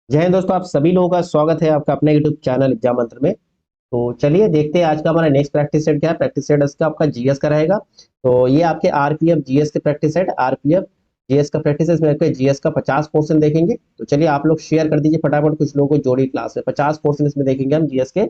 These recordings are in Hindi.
जय हिंद दोस्तों, आप सभी लोगों का स्वागत है आपका अपने यूट्यूब चैनल एग्जाम मंत्र में। तो चलिए देखते हैं आज का हमारा नेक्स्ट प्रैक्टिस सेट क्या है। प्रैक्टिस सेट इसका आपका जीएस का रहेगा। तो ये आपके आरपीएफ जीएस के प्रैक्टिस सेट, आरपीएफ जीएस का प्रैक्टिस है। इसमें आपके जीएस का 50 क्वेश्चन देखेंगे। तो चलिए आप लोग शेयर कर दीजिए फटाफट, कुछ लोगों को जोड़ी क्लास है। 50 क्वेश्चन इसमें देखेंगे हम जीएस के।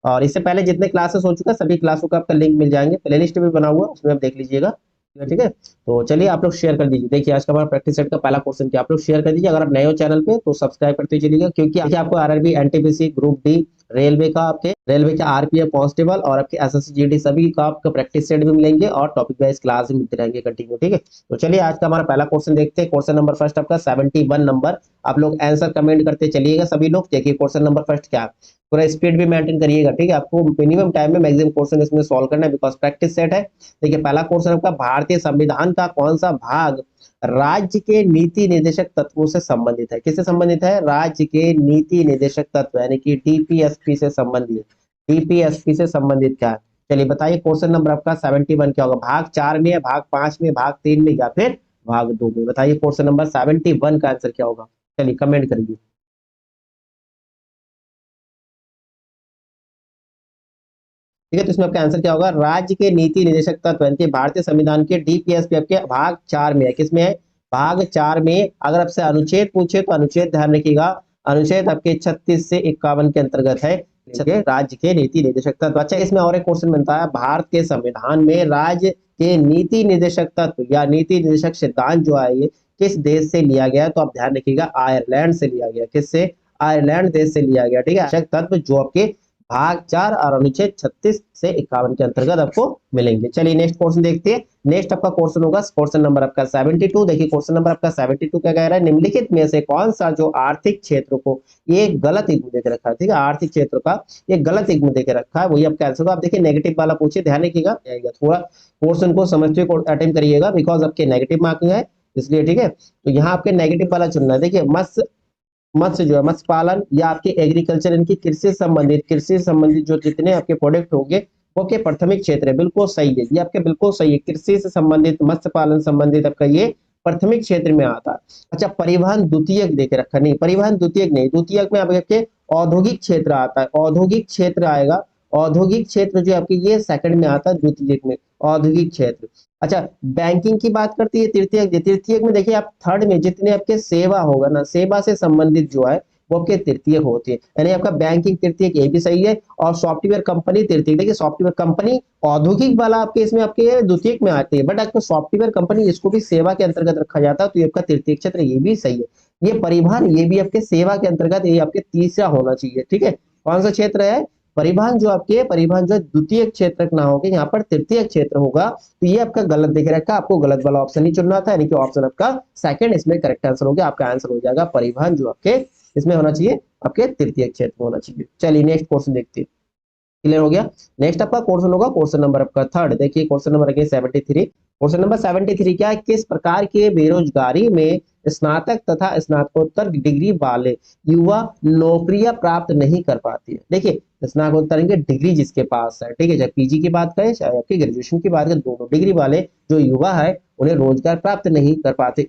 और इससे पहले जितने क्लासेस हो चुका है सभी क्लासों का आपका लिंक मिल जाएंगे, प्ले लिस्ट भी बना हुआ है, उसमें आप देख लीजिएगा। ठीक है, तो चलिए आप लोग शेयर कर दीजिए। देखिए आज का हमारा प्रैक्टिस सेट का पहला क्वेश्चन क्या, आप लोग शेयर कर दीजिए। अगर आप नए हो चैनल पे तो सब्सक्राइब करते चलिएगा, क्योंकि देखिए आपको RRB, NTPC, group D, railway का, आपके रेलवे के आरपीएफ कांस्टेबल और आपके एसएससी जीडी सभी का आपका प्रैक्टिस सेट भी मिलेंगे और टॉपिक वाइज क्लास भी मिलते रहेंगे कंटिन्यू। ठीक है, तो चलिए आज का हमारा पहला क्वेश्चन देखते हैं। क्वेश्चन नंबर फर्स्ट आपका 71 नंबर। आप लोग आंसर कमेंट करते चलिएगा सभी लोग। देखिए क्वेश्चन नंबर फर्स्ट क्या है, पूरा स्पीड भी मेंटेन करिएगा। ठीक है, आपको मिनिमम टाइम में मैक्सिमम क्वेश्चन इसमें सॉल्व करना है, बिकॉज प्रैक्टिस सेट है। देखिए पहला क्वेश्चन आपका, भारतीय संविधान का कौन सा भाग राज्य के नीति निर्देशक तत्वों से संबंधित है? किससे संबंधित है? राज्य के नीति निर्देशक तत्व यानी कि डीपीएसपी से संबंधित। डीपीएसपी से संबंधित क्या है? चलिए बताइए। क्वेश्चन नंबर आपका 71 क्या होगा? भाग 4 में, भाग 5 में, भाग 3 में या फिर भाग 2 में? बताइए क्वेश्चन नंबर 71 का आंसर क्या होगा? चलिए कमेंट करिए। ठीक है, तो इसमें आपका आंसर क्या होगा? राज्य के नीति निर्देशक तत्व यानी कि भारतीय संविधान के डीपीएसपी आपके भाग 4 में है। किसमें है? भाग 4 में। अगर आपसे अनुच्छेद पूछे तो अनुच्छेद ध्यान रखिएगा। अनुच्छेद आपके 36 से 51 के अंतर्गत है। राज्य के नीति निर्देशक तत्व। अच्छा, इसमें और एक क्वेश्चन बनता है, भारत के संविधान में राज्य के नीति निर्देशक तत्व या नीति निर्देशक सिद्धांत जो है ये किस देश से लिया गया? तो आप ध्यान रखिएगा, आयरलैंड से लिया गया। किससे? आयरलैंड देश से लिया गया। ठीक है, तत्व जो आपके भाग 4 और अनुच्छेद 36 से 51 के अंतर्गत आपको मिलेंगे। चलिए नेक्स्ट क्वेश्चन देखते हैं। नेक्स्ट आपका क्वेश्चन होगा क्वेश्चन नंबर आपका 72। देखिए क्वेश्चन नंबर आपका 72 क्या कह रहा है? निम्नलिखित में से कौन सा जो आर्थिक क्षेत्र को ये गलत इग्नू देकर रखा है? ठीक है, आर्थिक क्षेत्र का ये गलत इग्नू देकर रखा है, वही आपका आंसर होगा। आप देखिए नेगेटिव वाला पूछिए, ध्यान रखिएगा। थोड़ा क्वेश्चन को समझते हुए अटेम्प्ट करिएगा, बिकॉज आपके नेगेटिव मार्किंग है इसलिए। ठीक है, तो यहाँ आपके नेगेटिव वाला चुनना है। देखिए मत्स्य मत्स्य जो है मत्स्य पालन या आपके एग्रीकल्चर इनकी कृषि से संबंधित जो जितने आपके प्रोडक्ट होंगे वो के प्राथमिक क्षेत्र है। बिल्कुल सही है, ये आपके बिल्कुल सही है। कृषि से संबंधित, मत्स्य पालन संबंधित आपका ये प्राथमिक क्षेत्र में आता है। अच्छा, परिवहन द्वितीयक देके रखा नहीं, परिवहन द्वितीयक नहीं, द्वितीयक में आपके औद्योगिक क्षेत्र आता है, औद्योगिक क्षेत्र आएगा। औद्योगिक क्षेत्र जो आपके ये सेकंड में आता है, द्वितीयक में औद्योगिक क्षेत्र। अच्छा, बैंकिंग की बात करती है तृतीयक। तृतीयक में देखिए आप थर्ड में जितने आपके सेवा होगा ना, सेवा से संबंधित जो है वो आपके तृतीयक होती है, यानी आपका बैंकिंग तृतीयक, ये भी सही है। और सॉफ्टवेयर कंपनी तृतीयक। देखिए सॉफ्टवेयर कंपनी औद्योगिक वाला आपके इसमें आपके द्वितीयक में आती है, बट आपको सॉफ्टवेयर कंपनी इसको भी सेवा के अंतर्गत रखा जाता है, तो ये आपका तृतीयक क्षेत्र, ये भी सही है। ये परिवहन ये भी आपके सेवा के अंतर्गत, ये आपके तीसरा होना चाहिए। ठीक है, कौन सा क्षेत्र है? परिवहन जो आपके, परिवहन जो द्वितीय क्षेत्र ना होगा, यहाँ पर तृतीय क्षेत्र होगा। तो ये आपका गलत दिख रखा है, आपको गलत वाला ऑप्शन ही चुनना था, यानी कि ऑप्शन आपका सेकंड इसमें करेक्ट आंसर हो गया। आपका आंसर हो जाएगा परिवहन जो आपके इसमें होना चाहिए, आपके तृतीय क्षेत्र में होना चाहिए। चलिए नेक्स्ट क्वेश्चन देखते हैं। क्लियर हो गया? नेक्स्ट आपका क्वेश्चन होगा क्वेश्चन नंबर आपका थर्ड। देखिए question number again 73। Question number 73 क्या है? किस प्रकार के बेरोजगारी में स्नातक तथा स्नातकोत्तर डिग्री वाले युवा नौकरियां प्राप्त नहीं कर पाती है? देखिए स्नातकोत्तर की डिग्री जिसके पास है, ठीक है, चाहे पीजी की बात करें चाहे आपकी ग्रेजुएशन की बात करें, दोनों डिग्री वाले जो युवा है उन्हें रोजगार प्राप्त नहीं कर पाते,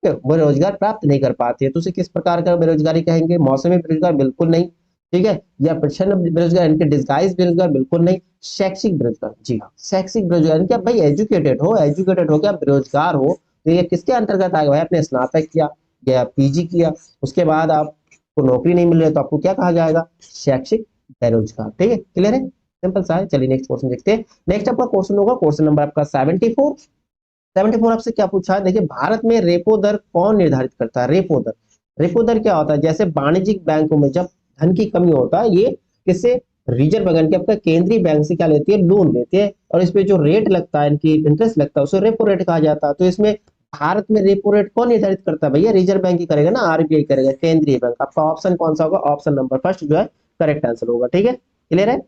वो रोजगार प्राप्त नहीं कर पाते हैं। तो उसे किस प्रकार का बेरोजगारी कहेंगे? मौसमी बेरोजगार बिल्कुल नहीं। ठीक है, या प्रच्छन्न बेरोजगार इनके डिस्गाइज बेरोजगार बिल्कुल नहीं। शैक्षिक बेरोजगार, जी हाँ शैक्षिक बेरोजगार, क्या भाई एजुकेटेड हो क्या बेरोजगार हो, तो ये किसके अंतर्गत आएगा भाई? आपने स्नातक किया या पीजी किया, उसके बाद आपको नौकरी नहीं मिल रही है, तो आपको क्या कहा जाएगा? शैक्षिक बेरोजगार। ठीक है, क्लियर है, सिंपल सा है। चलिए नेक्स्ट क्वेश्चन देखते हैं। नेक्स्ट आपका क्वेश्चन होगा क्वेश्चन नंबर आपका 74। 74 आपसे क्या पूछा है? देखिए भारत में रेपो दर कौन निर्धारित करता है? रेपो दर, रेपो दर क्या होता है? जैसे वाणिज्यिक बैंकों में जब धन की कमी होता है, ये किससे? रिजर्व बैंक के आपका केंद्रीय बैंक से क्या लेती है? लोन लेती है, और इस पे जो रेट लगता है, इनकी इंटरेस्ट लगता है, उसे रेपो रेट कहा जाता है। तो इसमें भारत में रेपो रेट कौन निर्धारित करता है भैया? रिजर्व बैंक ही करेगा ना, आरबीआई करेगा, केंद्रीय बैंक। आपका ऑप्शन कौन सा होगा? ऑप्शन नंबर फर्स्ट जो है करेक्ट आंसर होगा। ठीक है, क्लियर है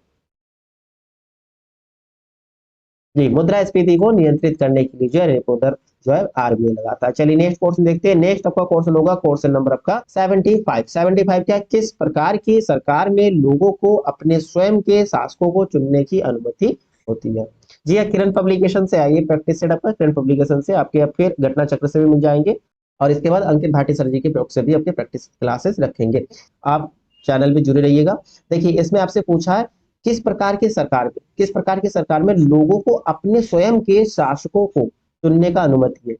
जी। मुद्रास्फीति को नियंत्रित करने के लिए जो है रेपो दर जो है आरबीआई लगाता है। चलिए नेक्स्ट क्वेश्चन देखते हैं। नेक्स्ट आपका क्वेश्चन होगा क्वेश्चन नंबर आपका 75। 75 क्या? किस प्रकार की सरकार में लोगों को अपने स्वयं के शासकों को चुनने की अनुमति होती है? जी हाँ, किरण पब्लिकेशन से आइए प्रैक्टिस सेट आपका, किरण पब्लिकेशन से आपके फिर घटना चक्र से भी मिल जाएंगे। और इसके बाद अंकित भाटी सर जी के प्रयोग से भी अपने प्रैक्टिस क्लासेस रखेंगे। आप चैनल पे जुड़े रहिएगा। देखिए इसमें आपसे पूछा है किस प्रकार की सरकार में लोगों को अपने स्वयं के शासकों को चुनने का अनुमति है।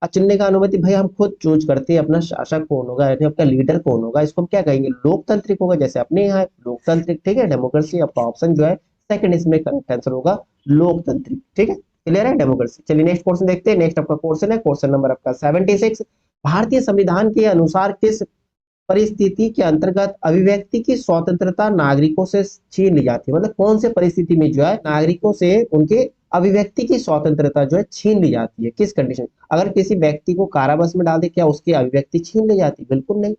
चुनने का अनुमति भाई हम खुद चूज करते हैं अपना शासक कौन होगा, यानी आपका लीडर कौन होगा, इसको हम क्या कहेंगे, लोकतांत्रिक होगा। जैसे अपने यहाँ लोकतांत्रिक, ठीक है, डेमोक्रेसी। आपका ऑप्शन जो है सेकंड इसमें करेक्ट आंसर होगा लोकतांत्रिक, ठीक है, क्लियर है, डेमोक्रेसी। चलिए नेक्स्ट क्वेश्चन देखते हैं। नेक्स्ट आपका क्वेश्चन है क्वेश्चन नंबर आपका 76। भारतीय संविधान के अनुसार किस परिस्थिति के अंतर्गत अभिव्यक्ति की स्वतंत्रता नागरिकों से छीन ली जाती है, मतलब कौन से परिस्थिति में जो है नागरिकों से उनके अभिव्यक्ति की स्वतंत्रता जो है छीन ली जाती है, किस कंडीशन, अगर किसी व्यक्ति को कारावास में डाल दे क्या उसकी अभिव्यक्ति छीन ली जाती है, बिल्कुल नहीं।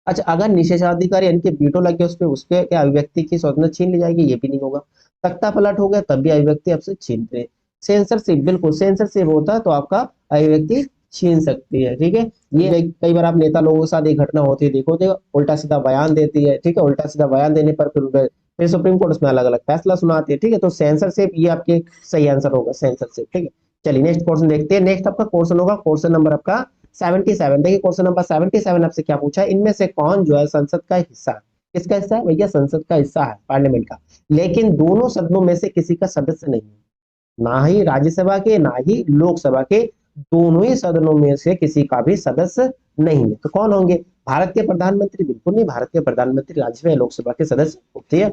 अच्छा, अगर निषेधाधिकार यानी कि वीटो लग गया उस पर, उसके क्या अभिव्यक्ति की स्वतंत्रता छीन ली जाएगी, ये भी नहीं होगा। तख्ता पलट हो गया तब भी अभिव्यक्ति आपसे छीनते हैं। सेंसरशिप, बिल्कुल सेंसरशिप होता है तो आपका अभिव्यक्ति छीन सकती है, ठीक है। ये कई बार आप नेता लोगों के साथ एक घटना होती है, देखो देखो उल्टा सीधा बयान देती है, ठीक है, उल्टा सीधा बयान देने पर फिर सुप्रीम कोर्ट उसमें अलग अलग फैसला सुनाती है, ठीक है। तो सेंसरशिप ये आपके सही आंसर होगा, सेंसरशिप, ठीक है। चलिए नेक्स्ट क्वेश्चन देखते हैं। नेक्स्ट आपका क्वेश्चन होगा क्वेश्चन नंबर आपका 77। देखिए क्वेश्चन नंबर 77 आपसे क्या पूछा है, इनमें से कौन जो है संसद का हिस्सा है, किसका हिस्सा है भैया, संसद का हिस्सा है, पार्लियामेंट का, लेकिन दोनों सदनों में से किसी का सदस्य नहीं है, ना ही राज्यसभा के ना ही लोकसभा के, दोनों ही सदनों में से किसी का भी सदस्य नहीं है। तो कौन होंगे, भारत के प्रधानमंत्री, बिल्कुल नहीं, भारत के प्रधानमंत्री राज्यसभा लोकसभा के सदस्य होते हैं।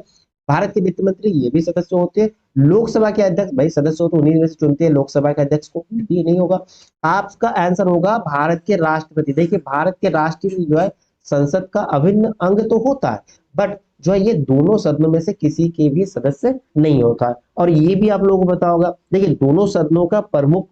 भारत के वित्त मंत्री ये भी सदस्य होते हैं। लोकसभा के अध्यक्ष भाई सदस्य हो तो उन्हीं में से चुनते हैं, लोकसभा के अध्यक्ष को ये नहीं होगा। आपका आंसर होगा भारत के राष्ट्रपति। देखिए भारत के राष्ट्रपति जो है संसद का अभिन्न अंग तो होता है, बट जो है ये दोनों सदनों में से किसी के भी सदस्य नहीं होता है। और ये भी आप लोगों को पता होगा, देखिए दोनों सदनों का प्रमुख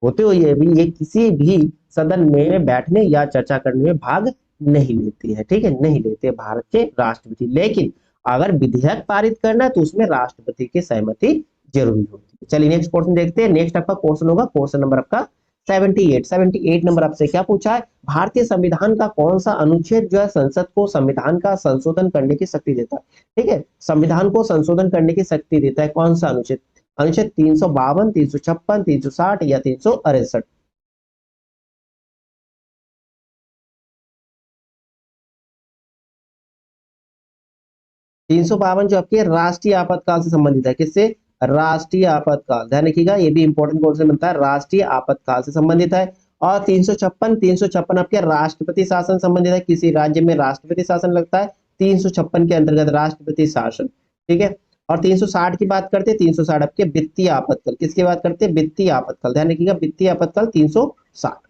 होते हुए भी ये किसी भी सदन में बैठने या चर्चा करने में भाग नहीं लेती है, ठीक है, नहीं लेते भारत के राष्ट्रपति। लेकिन अगर विधेयक पारित करना है तो उसमें राष्ट्रपति की सहमति जरूरी होती है। चलिए नेक्स्ट क्वेश्चन देखते हैं। नेक्स्ट आपका क्वेश्चन होगा क्वेश्चन नंबर आपका 78 नंबर आपसे क्या पूछा है, भारतीय संविधान का कौन सा अनुच्छेद जो है संसद को संविधान का संशोधन करने की शक्ति देता है, ठीक है, संविधान को संशोधन करने की शक्ति देता है, कौन सा अनुच्छेद, अनुच्छेद 352, 356, 360 या 368। 352 जो आपके राष्ट्रीय आपातकाल से संबंधित है, किससे, राष्ट्रीय आपातकाल, ध्यान रखिएगा ये भी इंपॉर्टेंट क्वेश्चन बनता है, राष्ट्रीय आपातकाल से संबंधित है। और 356 आपके राष्ट्रपति शासन संबंधित है, किसी राज्य में राष्ट्रपति शासन लगता है, 356 के अंतर्गत राष्ट्रपति शासन, ठीक है। और 360 की बात करते हैं, 360 आपके वित्तीय आपातकाल, किसकी बात करते हैं, वित्तीय आपातकाल, ध्यान रखिएगा वित्तीय आपातकाल 360।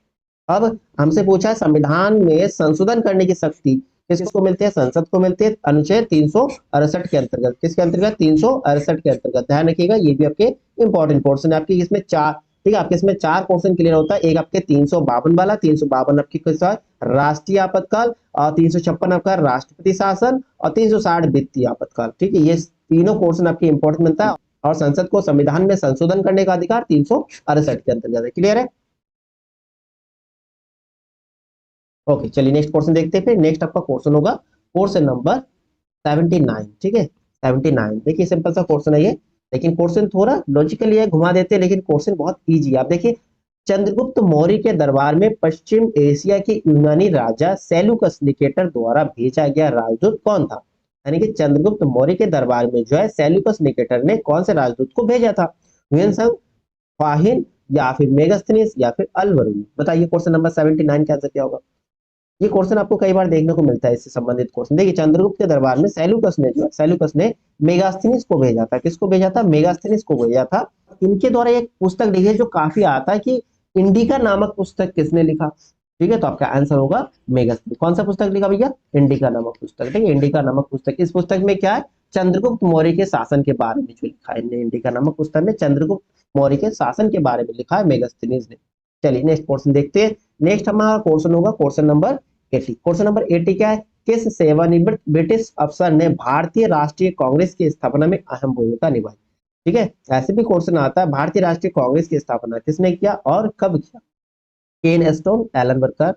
अब हमसे पूछा है संविधान में संशोधन करने की शक्ति किसको मिलती है, संसद को मिलती है, अनुच्छेद 368 के अंतर्गत, किसके अंतर्गत, 368 के अंतर्गत, ध्यान रखिएगा ये भी आपके इंपॉर्टेंट क्वेश्चन है आपके, इसमें चार, ठीक है, आपके इसमें चार क्वेश्चन क्लियर होता है। एक आपके 352 वाला, 352 आपकी किसका राष्ट्रीय आपातकाल, और 356 आपका राष्ट्रपति शासन, और 360 वित्तीय आपातकाल, ठीक है, ये तीनों क्वेश्चन आपके इंपॉर्टेंट बनता है। और संसद को संविधान में संशोधन करने का अधिकार 368 के अंतर्गत है, क्लियर है। ओके चलिए नेक्स्ट क्वेश्चन देखते हैं। फिर नेक्स्ट आपका क्वेश्चन होगा क्वेश्चन नंबर 79, ठीक है, 79। देखिए सिंपल सा क्वेश्चन है ये, लेकिन क्वेश्चन थोड़ा लॉजिकली है, घुमा देते हैं, लेकिन क्वेश्चन बहुत इजी है। आप देखिए चंद्रगुप्त मौर्य के दरबार में पश्चिम एशिया के यूनानी राजा सेल्यूकस निकेटर द्वारा भेजा गया राजदूत कौन था, यानी कि चंद्रगुप्त मौर्य के दरबार में जो है सेल्यूकस निकेटर ने कौन से राजदूत को भेजा था, ह्वेनसांग, फाहिन, या फिर मेगास्थनीस, या फिर अलवरुण। बताइए क्वेश्चन नंबर 79 का आंसर क्या होगा। ये क्वेश्चन आपको कई बार देखने को मिलता है, इससे संबंधित क्वेश्चन। देखिए चंद्रगुप्त के दरबार में सेल्यूकस ने मेगास्थनीस को भेजा था, किसको भेजा था, मेगास्थनीस को भेजा था। इनके द्वारा एक पुस्तक लिखी है जो काफी आता है कि इंडिका नामक पुस्तक किसने लिखा, ठीक है, तो आपका आंसर होगा मेगास्थनीस। कौन सा पुस्तक लिखा भैया, इंडिका नामक पुस्तक, ठीक है, इंडिका नामक पुस्तक। इस पुस्तक में क्या है, चंद्रगुप्त मौर्य के शासन के बारे में जो लिखा है, इंडिका नामक पुस्तक में चंद्रगुप्त मौर्य के शासन के बारे में लिखा है मेगास्थनीस ने। चलिए नेक्स्ट क्वेश्चन देखते हैं। नेक्स्ट हमारा क्वेश्चन होगा क्वेश्चन नंबर 80। क्वेश्चन नंबर 80 क्या है, किस सेवानिवृत्त ब्रिटिश अफसर ने भारतीय राष्ट्रीय कांग्रेस की स्थापना में अहम भूमिका निभाई, ठीक है, ऐसे भी क्वेश्चन आता है, भारतीय राष्ट्रीय कांग्रेस की स्थापना किसने किया और कब किया, Ken Stone, Alan Walker,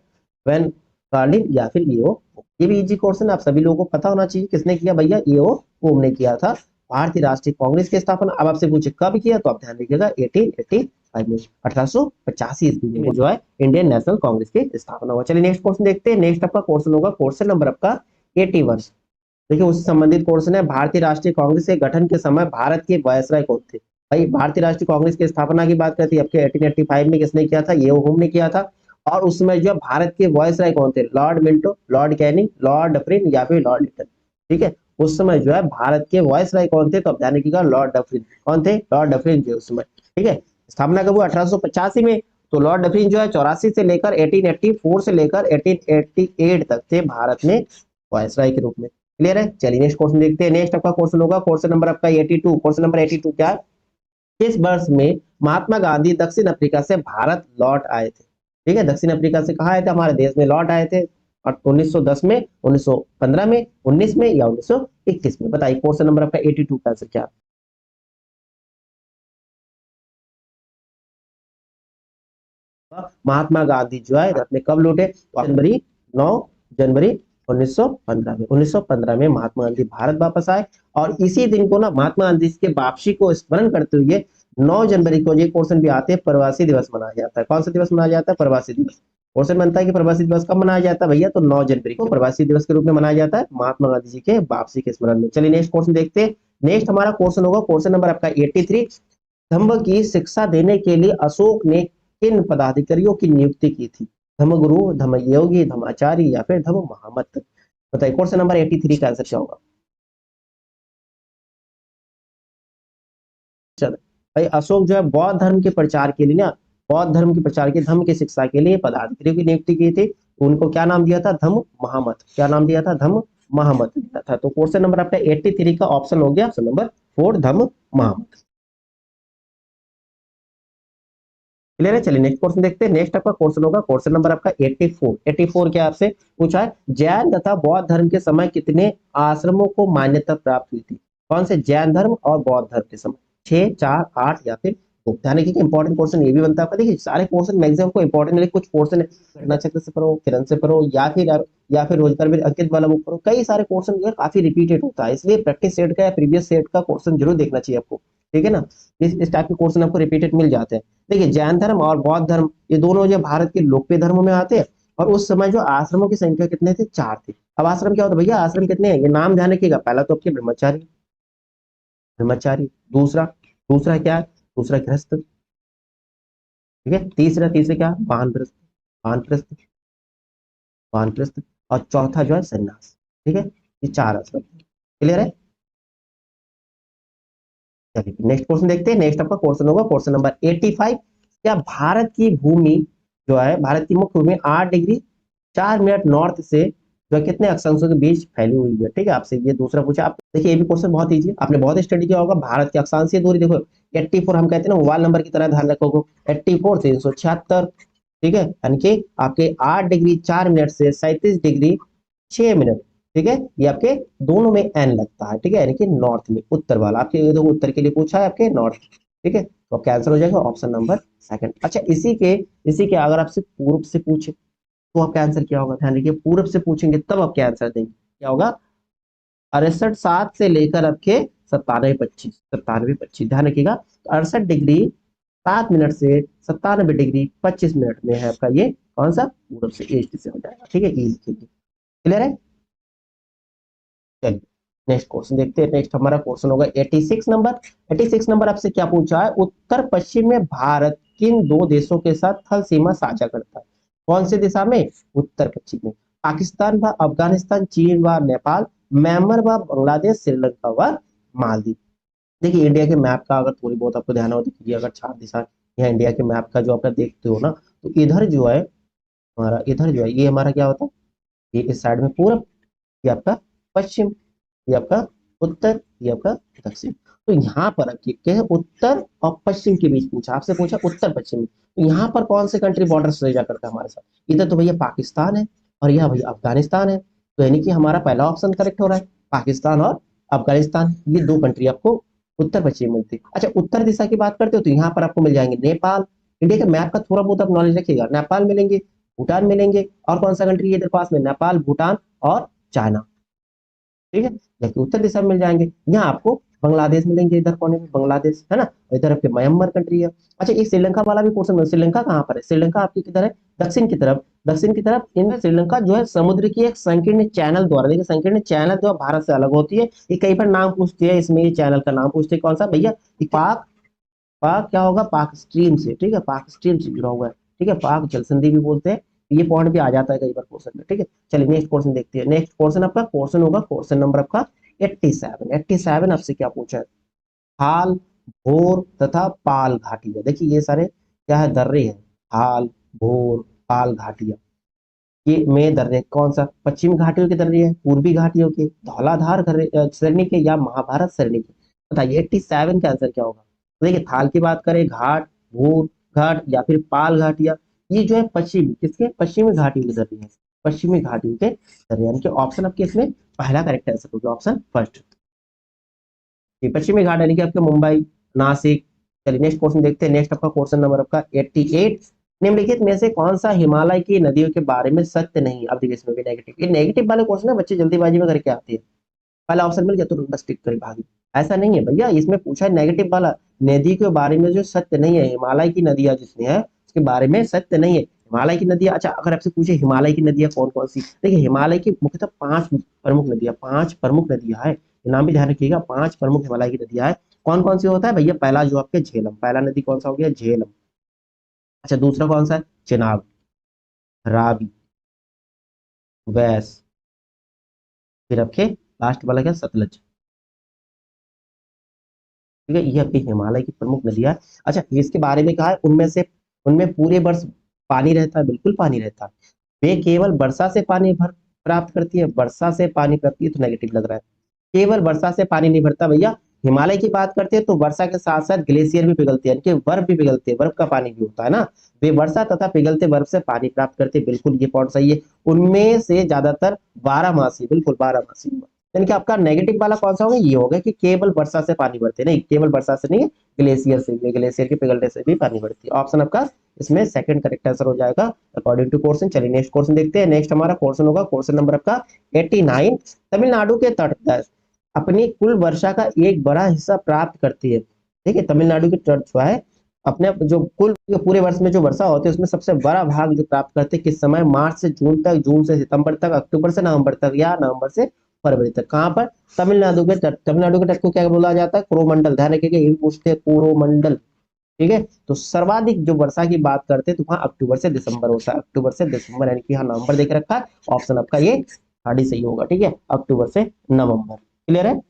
Wayne Carlin, या फिर ईओ। ये भी इजी क्वेश्चन आप सभी लोगों को पता होना चाहिए, किसने किया भैया, ईओ ने किया था भारतीय राष्ट्रीय कांग्रेस की स्थापना। अब आपसे पूछे कब किया, तो आप ध्यान रखिएगा 1885 1885 में, 1885 ईस्वी में जो है इंडियन नेशनल कांग्रेस की स्थापना हुआ। चलिए नेक्स्ट क्वेश्चन देखते हैं। नेक्स्ट आपका क्वेश्चन होगा क्वेश्चन नंबर आपका 81। देखिए उससे संबंधित क्वेश्चन है, भारतीय राष्ट्रीय कांग्रेस के गठन के समय भारत के वायसराय कौन थे? भाई भारतीय राष्ट्रीय कांग्रेस की स्थापना की बात करती है आपके 1885 में किसने किया था? ये हुम ने किया था। और उस समय जो भारत के वायसराय कौन थे? Lord Minto, Lord Canning, Lord Dufferin या फिर लॉर्ड लिटन। ठीक है, उस समय जो है भारत के वायसराय कौन थे? तो अब ध्यान रखिएगा लॉर्ड डफरिन। कौन थे? लॉर्ड डफरिन थे उस समय। ठीक है, स्थापना कब हुआ? 1885 में। तो लॉर्ड डफरिन जो है 84 से लेकर 1884 से लेकर 1888 तक थे भारत में वायसराय के रूप में। क्लियर है? चलिए नेक्स्ट क्वेश्चन देखते हैं। नेक्स्ट आपका क्वेश्चन होगा क्वेश्चन नंबर आपका 82। क्वेश्चन नंबर 82 क्या है? किस वर्ष में महात्मा गांधी दक्षिण अफ्रीका से भारत लौट आए थे? ठीक है, दक्षिण अफ्रीका से कहा आए थे? हमारे देश में लौट आए थे। और 1910 में, 1915 में, 19 में या 1921 में? बताइए क्वेश्चन नंबर आपका 82 का आंसर क्या? महात्मा गांधी जो है भारत में कब लौटे? जनवरी 9 जनवरी 1915 में। 1915 में महात्मा गांधी भारत वापस आए। और इसी दिन को ना महात्मा गांधी के वापसी को स्मरण करते हुए 9 जनवरी को ये क्वेश्चन भी आते हैं, प्रवासी दिवस मनाया जाता है। कौन सा दिवस मनाया जाता है? प्रवासी दिवस। क्वेश्चन बनता है कि प्रवासी दिवस कब मनाया जाता है भैया? तो 9 जनवरी को प्रवासी दिवस के रूप में मनाया जाता है, महात्मा गांधी जी के वापसी के स्मरण में। चलिए नेक्स्ट क्वेश्चन देखते हैं। नेक्स्ट हमारा क्वेश्चन होगा क्वेश्चन नंबर आपका 83। धम्म की शिक्षा देने के लिए अशोक ने किन पदाधिकारियों की नियुक्ति की थी? धम्म गुरु, धम्म योगी, धम्माचार्य या फिर धम्म महामत? बताइए क्वेश्चन नंबर 83 का आंसर क्या होगा? चलो भाई, अशोक जो है बौद्ध धर्म के प्रचार के लिए ना, बौद्ध धर्म के प्रचार के धम्म की शिक्षा के लिए पदाधिकारियों की नियुक्ति की थी। उनको क्या नाम दिया था? धम्म महामत। क्या नाम दिया था? धम्म महामत दिया था। तो क्वेश्चन नंबर आपका 83 का ऑप्शन हो गया ऑप्शन नंबर 4, धम्म महामत। क्लियर है? चलिए नेक्स्ट क्वेश्चन देखते हैं। नेक्स्ट आपका क्वेश्चन होगा क्वेश्चन नंबर आपका 84। 84 क्या आपसे पूछा है? जैन तथा बौद्ध धर्म के समय कितने आश्रमों को मान्यता प्राप्त हुई थी? कौन से? जैन धर्म और बौद्ध धर्म के समय। 6, 4, 8 या फिर 2? ध्यान रखिए इंपॉर्टेंट क्वेश्चन ये भी बनता है। देखिए सारे क्वेश्चन मैक्सिमम को इंपॉर्टेंट है, कुछ क्वेश्चन घटना चक्र से पढ़ो, किरण से पढ़ो, या फिर रोजगार में अंकित वाला बुक पढ़ो। कई सारे क्वेश्चन जो है काफी रिपीटेड होता है, इसलिए प्रैक्टिस सेट का या प्रीवियस सेट का क्वेश्चन जरूर देखना चाहिए आपको। ठीक है ना, इस टाइप के क्वेश्चन आपको रिपीटेड मिल जाते हैं। देखिए जैन धर्म और बौद्ध धर्म ये दोनों जो भारत के लोकप्रिय धर्मों में आते हैं। और उस समय जो आश्रमों की संख्या कितने थे? 4 थे। अब आश्रम क्या होता है भैया? आश्रम कितने हैं ये नाम ध्यान रखिएगा। पहला तो आपके ब्रह्मचारी, ब्रह्मचारी। दूसरा, दूसरा क्या है? दूसरा गृहस्थ। ठीक है, तीसरा, तीसरा क्या? वानप्रस्थ, वानप्रस्थ, वानप्रस्थ। और चौथा जो है सन्यास। ठीक है, ये 4 आश्रम। क्लियर है? चलिए नेक्स्ट क्वेश्चन देखते हैं। नेक्स्ट आपका क्वेश्चन होगा क्वेश्चन नंबर 85। क्या भारत की भूमि जो है, भारत की मुख्य भूमि 8 डिग्री 4 मिनट नॉर्थ से जो है कितने अक्षांशों के बीच फैली हुई है? ठीक है, आपसे ये दूसरा पूछा। आप देखिए ये भी क्वेश्चन बहुत इजी है, आपने बहुत स्टडी किया होगा। भारत की अक्षांशीय दूरी देखो 84, हम कहते हैं ना मोबाइल नंबर की तरह ध्यान रखोगे। 84 376। ठीक है, यानी कि आपके 8 डिग्री 4 मिनट से 37 डिग्री 6 मिनट। ठीक है, ये आपके दोनों में एन लगता है। ठीक है, यानी कि नॉर्थ में, उत्तर वाला। आपके ये देखो उत्तर के लिए पूछा है आपके नॉर्थ। ठीक है, तो आपका आंसर हो जाएगा ऑप्शन नंबर सेकंड। अच्छा इसी के अगर आपसे पूर्व से पूछे तो आपका आंसर क्या होगा? ध्यान रखिए पूर्व से पूछेंगे तब आपके आंसर देंगे। क्या होगा? 68 7 से लेकर आपके 97 25 ध्यान रखिएगा। तो 68 डिग्री 7 मिनट से 97 डिग्री 25 मिनट में है आपका ये कौन सा? पूर्व से, ईस्ट से हो जाएगा। ठीक है, ई लिखेंगे। क्लियर है? चलिए नेक्स्ट क्वेश्चन देखते हैं। नेक्स्ट हमारा क्वेश्चन होगा 86 नंबर। 86 नंबर आपसे क्या पूछा है? उत्तर पश्चिम में भारत किन 2 देशों के साथ थल सीमा साझा करता है? कौन से दिशा में? उत्तर पश्चिम में। पाकिस्तान व अफगानिस्तान, चीन व नेपाल, म्यांमार व बांग्लादेश, श्रीलंका व मालदीव। देखिए इंडिया के मैप का अगर थोड़ी बहुत आपको ध्यान हो, देखिए अगर 4 दिशा यहाँ इंडिया के मैप का जो आप देखते हो ना, तो इधर जो है हमारा, इधर जो है ये हमारा क्या होता है? ये इस साइड में पूरब, ये आपका पश्चिम, ये आपका उत्तर, ये आपका दक्षिण। तो यहाँ पर अब क्या है? उत्तर और पश्चिम के बीच पूछा, आपसे पूछा उत्तर पश्चिम में। तो यहाँ पर कौन से कंट्री बॉर्डर साझा करता है हमारे साथ? इधर तो भैया पाकिस्तान है और यह भैया अफगानिस्तान है। तो यानी कि हमारा पहला ऑप्शन करेक्ट हो रहा है, पाकिस्तान और अफगानिस्तान, ये 2 कंट्री आपको उत्तर पश्चिम मिलती है। अच्छा उत्तर दिशा की बात करते हो तो यहाँ पर आपको मिल जाएंगे नेपाल। इंडिया के मैप का थोड़ा बहुत आप नॉलेज रखिएगा। नेपाल मिलेंगे, भूटान मिलेंगे, और कौन सा कंट्री है इधर पास में? नेपाल, भूटान और चाइना। ठीक है, जबकि उत्तर दिशा में मिल जाएंगे यहाँ आपको बांग्लादेश मिलेंगे इधर कोने में, बांग्लादेश है ना, और इधर आपके म्यांमार कंट्री है। अच्छा, एक श्रीलंका वाला भी क्वेश्चन है, श्रीलंका कहाँ पर है? श्रीलंका आपकी किधर है? दक्षिण की तरफ, दक्षिण की तरफ। इन श्रीलंका जो है समुद्र की एक संकीर्ण चैनल द्वारा, देखिए संकीर्ण चैनल जो भारत से अलग होती है, ये कई बार नाम पूछती है, इसमें ये चैनल का नाम पूछते हैं कौन सा भैया? पाक, पाक क्या होगा? पाक स्ट्रीम से, ठीक है, पाक स्ट्रीम से जुड़ा हुआ है, ठीक है, पाक जल संधि भी बोलते हैं। ये पॉइंट भी आ जाता है कई बार क्वेश्चन में, ठीक है। चलिए नेक्स्ट क्वेश्चन देखते हैं। नेक्स्ट क्वेश्चन आपका क्वेश्चन होगा क्वेश्चन नंबर आपका 87। 87 आपसे क्या पूछा है? हाल, भोर तथा पाल घाटियां, देखिए ये सारे क्या है? दर्रे हैं। हाल, भोर, पाल घाटियां, ये में दर्रे कौन सा? पश्चिमी घाटियों के दर्रे हैं, पूर्वी घाटियों के, धौलाधार श्रेणी के, या महाभारत श्रेणी के? बताइए 87 का आंसर क्या होगा? तो देखिए थाल की बात करें, घाट, भूर घाट या फिर पाल घाटिया, ये जो है पश्चिमी, किसके? पश्चिमी घाटियों के दर्रे हैं, पश्चिमी घाटियों के दर्रे, यानी कि ऑप्शन आपके इसमें पहला करेक्ट आंसर होगा, ऑप्शन फर्स्ट। ये पश्चिमी घाट यानी कि आपके मुंबई, नासिक। चलिए नेक्स्ट क्वेश्चन देखते हैं। नेक्स्ट आपका क्वेश्चन नंबर आपका 88। निम्नलिखित में से कौन सा हिमालय की नदियों के बारे में सत्य नहीं? अब देखिए इसमें भी नेगेटिव, ये नेगेटिव वाले क्वेश्चन है, बच्चे जल्दीबाजी में करके आते हैं। पहला ऑप्शन मिल गया तो बस टिक कर भागी, ऐसा नहीं है भैया, इसमें पूछा है नेगेटिव वाला, नदी के बारे में जो सत्य नहीं है, हिमालय की नदियां जिसमें है उसके बारे में सत्य नहीं है। हिमालय की नदियां, अच्छा अगर आपसे पूछे हिमालय की नदियां कौन कौन सी, देखिए हिमालय की मुख्यतः 5 प्रमुख नदियां, 5 प्रमुख नदियां है, ये नाम भी ध्यान रखिएगा, 5 प्रमुख हिमालय की नदियां है। कौन कौन सी होता है भैया? पहला जो आपके झेलम, पहला नदी कौन सा हो गया? झेलम। अच्छा दूसरा कौन सा है? चेनाब, रावी, वैस, फिर आपके लास्ट वाला क्या? सतलज, ठीक है, ये आपकी हिमालय की प्रमुख नदियां है। अच्छा इसके बारे में कहा है, उनमें से, उनमें पूरे वर्ष पानी रहता है, बिल्कुल पानी रहता है। वे केवल वर्षा से पानी भर प्राप्त करती है, वर्षा से पानी करती है तो नेगेटिव लग रहा है, केवल वर्षा से पानी नहीं भरता भैया। हिमालय की बात करते हैं तो वर्षा के साथ साथ ग्लेशियर भी पिघलते हैं, यानी कि बर्फ भी पिघलते हैं, बर्फ का पानी भी होता है ना। वे वर्षा तथा पिघलते बर्फ से पानी प्राप्त करते हैं, बिल्कुल ये पॉइंट सही है। उनमें से ज्यादातर 12 मासी, बिल्कुल 12 मासी। यानी कि आपका नेगेटिव वाला कौन सा होगा? ये होगा कि केवल वर्षा से पानी बढ़ते, नहीं केवल वर्षा से नहीं, ग्लेशियर से भी, ग्लेशियर के पिघलने से भी पानी बढ़ती है। ऑप्शन आपका इसमें सेकंड करेक्ट आंसर हो जाएगा अकॉर्डिंग टू क्वेश्चन। चलिए नेक्स्ट क्वेश्चन देखते हैं। नेक्स्ट हमारा क्वेश्चन होगा क्वेश्चन नंबर आपका 89। तमिलनाडु के तट अपनी कुल वर्षा का एक बड़ा हिस्सा प्राप्त करती है, ठीक है, तमिलनाडु के तट जो है अपने जो कुल पूरे वर्ष में जो वर्षा होती है उसमें सबसे बड़ा भाग जो प्राप्त करते हैं किस समय? मार्च से जून तक, जून से सितंबर तक, अक्टूबर से नवंबर तक, या नवंबर से फरवरी तक। कहाँ पर? तमिलनाडु के तट। तमिलनाडु के तट को क्या बोला जाता है? कोरोमंडल, ध्यान रखिएगा ये भी पूछते हैं, कोरोमंडल, ठीक है। तो सर्वाधिक जो वर्षा की बात करते हैं तो वहां अक्टूबर से दिसंबर होता है, अक्टूबर से दिसंबर, यानी कि यहाँ नवंबर देख रखा है, ऑप्शन आपका ये थर्ड ही सही होगा, ठीक है, अक्टूबर से नवंबर। क्लियर है?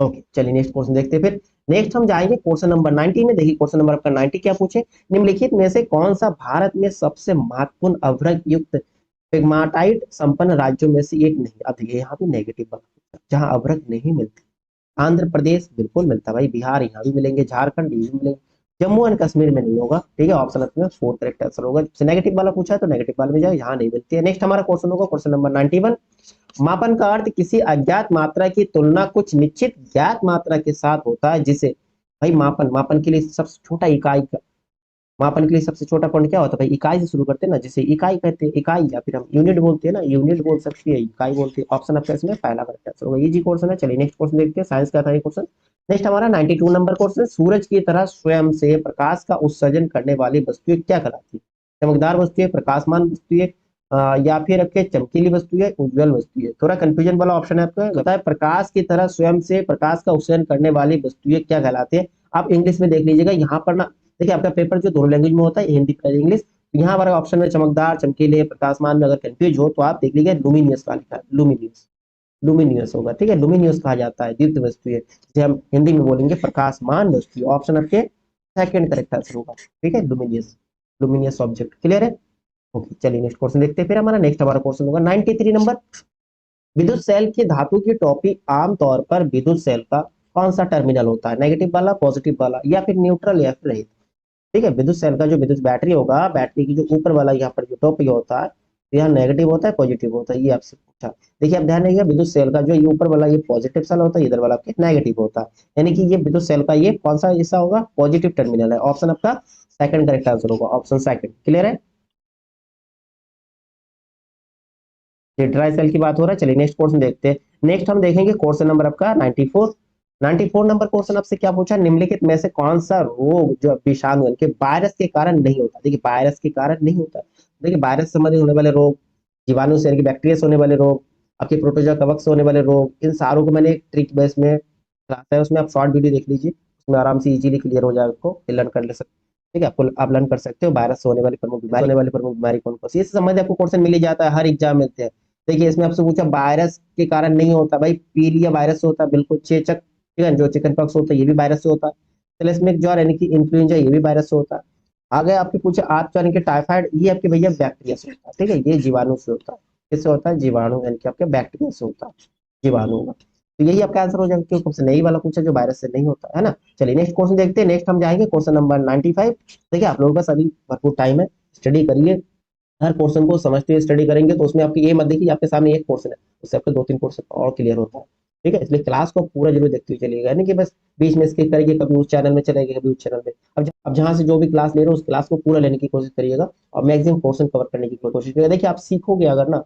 ओके चलिए नेक्स्ट क्वेश्चन देखते हैं फिर। नेक्स्ट हम जाएंगे क्वेश्चन नंबर 90 में। देखिए क्वेश्चन नंबर आपका 90 क्या पूछे? निम्नलिखित में से कौन सा भारत में सबसे महत्वपूर्ण अभ्रक युक्त पिग्माटाइट संपन्न राज्यों में से एक नहीं? अब देखिए यहाँ भी नेगेटिव बना, जहां अभ्रक नहीं मिलती। आंध्र प्रदेश बिल्कुल मिलता है भाई, बिहार यहाँ भी मिलेंगे, झारखंड ये भी मिलेंगे, जम्मू एंड कश्मीर में नहीं होगा, ठीक है, ऑप्शन में फोर्थ करेक्ट आंसर होगा। नेगेटिव वाला पूछा है तो नेगेटिव वाले में जाओ, यहाँ नहीं मिलती है। नेक्स्ट हमारा क्वेश्चन होगा क्वेश्चन नंबर 91। मापन का अर्थ किसी अज्ञात मात्रा की तुलना कुछ निश्चित ज्ञात मात्रा के साथ होता है, जिसे भाई मापन, मापन के लिए सबसे छोटा इकाई, मापन के लिए सबसे छोटा पॉइंट क्या होता है भाई? इकाई से शुरू करते हैं ना, जिसे इकाई कहते हैं, इकाई या फिर हम यूनिट बोलते हैं ना, यूनिट बोल सकती है, इकाई बोलते हैं। ऑप्शन आपका इसमें पहला करेक्ट आंसर होगा। इजी क्वेश्चन है। चलिए नेक्स्ट क्वेश्चन देखते हैं, साइंस का था ये क्वेश्चन। नेक्स्ट हमारा 92 नंबर क्वेश्चन। सूरज की तरह स्वयं से प्रकाश का उत्सर्जन करने वाली वस्तुएं क्या कहलाती है? चमकदार वस्तुएं, प्रकाशमान वस्तुएं, या फिर आपके चमकीली वस्तु है, उज्जवल वस्तु है? थोड़ा कंफ्यूजन वाला ऑप्शन है आपका, बताए प्रकाश की तरह स्वयं से प्रकाश का उत्सर्जन करने वाली वस्तुएं क्या कहलाते हैं? आप इंग्लिश में देख लीजिएगा, यहाँ पर ना देखिए आपका पेपर जो दोनों लैंग्वेज में होता है, हिंदी प्लस इंग्लिश, यहाँ पर ऑप्शन में चमकदार, चमकीले, प्रकाशमान में अगर कंफ्यूज हो तो आप देख लीजिए लुमिनियस का लिखा है, लुमिनियस, लुमिनियस होगा, ठीक है, लुमिनियस कहा जाता है दीप्त वस्तु है, जिसे हम हिंदी में बोलेंगे प्रकाशमान वस्तु। ऑप्शन आपके सेकंड करेक्ट आंसर होगा, ठीक है, लुमिनियस, लुमिनियस ऑब्जेक्ट। क्लियर है? ओके चलिए नेक्स्ट क्वेश्चन देखते हैं फिर। हमारा नेक्स्ट हमारा क्वेश्चन होगा 93 नंबर। विद्युत सेल की धातु की टोपी आमतौर पर विद्युत सेल का कौन सा टर्मिनल होता है? नेगेटिव वाला, पॉजिटिव वाला, या फिर न्यूट्रल, या फिर रहित? ठीक है, विद्युत सेल का जो विद्युत बैटरी होगा, बैटरी की जो ऊपर वाला यहाँ पर जो टोपी होता है, तो यहाँ नेगेटिव होता है, पॉजिटिव होता है, ये आपसे पूछा। देखिए आप ध्यान रखिएगा, विद्युत सेल का जो ये ऊपर वाला ये पॉजिटिव सेल होता है, इधर वाला आपके नेगेटिव होता है, यानी कि ये विद्युत सेल का ये कौन सा हिस्सा होगा? पॉजिटिव टर्मिनल है। ऑप्शन आपका सेकंड करेक्ट आंसर होगा, ऑप्शन सेकंड। क्लियर है? टेट्राई सेल की बात हो रहा है। चलिए नेक्स्ट क्वेश्चन देखते हैं। नेक्स्ट हम देखेंगे क्वेश्चन नंबर आपका 94। 94 नंबर क्वेश्चन आपसे क्या पूछा, निम्नलिखित में से कौन सा रोग जो विषाणु के वायरस के कारण नहीं होता। देखिए वायरस के कारण नहीं होता। देखिए वायरस संबंधित होने वाले रोग, जीवाणु से बैक्टीरिया से होने वाले रोग, आपके प्रोटोजोआ कवक से होने वाले रोग, इन सारों को मैंने एक ट्रिक बेस में क्लास है, उसमें आप शॉर्ट वीडियो देख लीजिए, उसमें आराम से इजीली क्लियर हो जाएगा, आपको लर्न कर ले सकते। ठीक है, आपको आप लर्न कर सकते हो वायरस से होने वाली प्रमुख बीमारी, होने वाली प्रमुख बीमारी कौन कौन सी, इससे संबंधित आपको क्वेश्चन मिल ही जाता है, हर एग्जाम मिलते हैं। देखिए इसमें आपसे पूछा वायरस के कारण नहीं होता, भाई पीलिया वायरस से होता है, बिल्कुल। चेचक, ठीक है, जो चिकन पॉक्स होता है ये भी वायरस से होता है। तिलिस्मिक ज्वर यानी कि इन्फ्लुएंजा ये भी वायरस से होता है। आगे आपके पूछे आप यानी कि टाइफाइड, ये आपके भैया बैक्टीरिया से होता है। ठीक है, ये जीवाणु से होता है। किससे होता है, जीवाणु यानी कि आपके बैक्टीरिया से होता है, जीवाणु का। तो यही आपका आंसर हो जाएगा, क्योंकि हमसे नहीं वाला पूछा जो वायरस से नहीं होता है ना। चलिए नेक्स्ट क्वेश्चन देखते हैं। नेक्स्ट हम जाएंगे क्वेश्चन नंबर 95। देखिए आप लोगों का सभी भरपूर टाइम है, स्टडी करिए, हर क्वेश्चन को समझते हुए स्टडी करेंगे तो उसमें आपकी ये मत देखिए आपके सामने एक क्वेश्चन है, उससे आपके 2-3 क्वेश्चन और क्लियर होता है। ठीक है, इसलिए क्लास को पूरा जरूर देखते हुए चलिएगा, नहीं कि बस बीच में स्किप करिए, कभी उस चैनल में चलेंगे कभी उस चैनल में। अब जहां से जो भी क्लास ले रहे हो उस क्लास को पूरा लेने की कोशिश करिएगा और मैक्सिमम क्वेश्चन कवर करने की कोशिश करिएगा। देखिए आप सीखोगे अगर ना,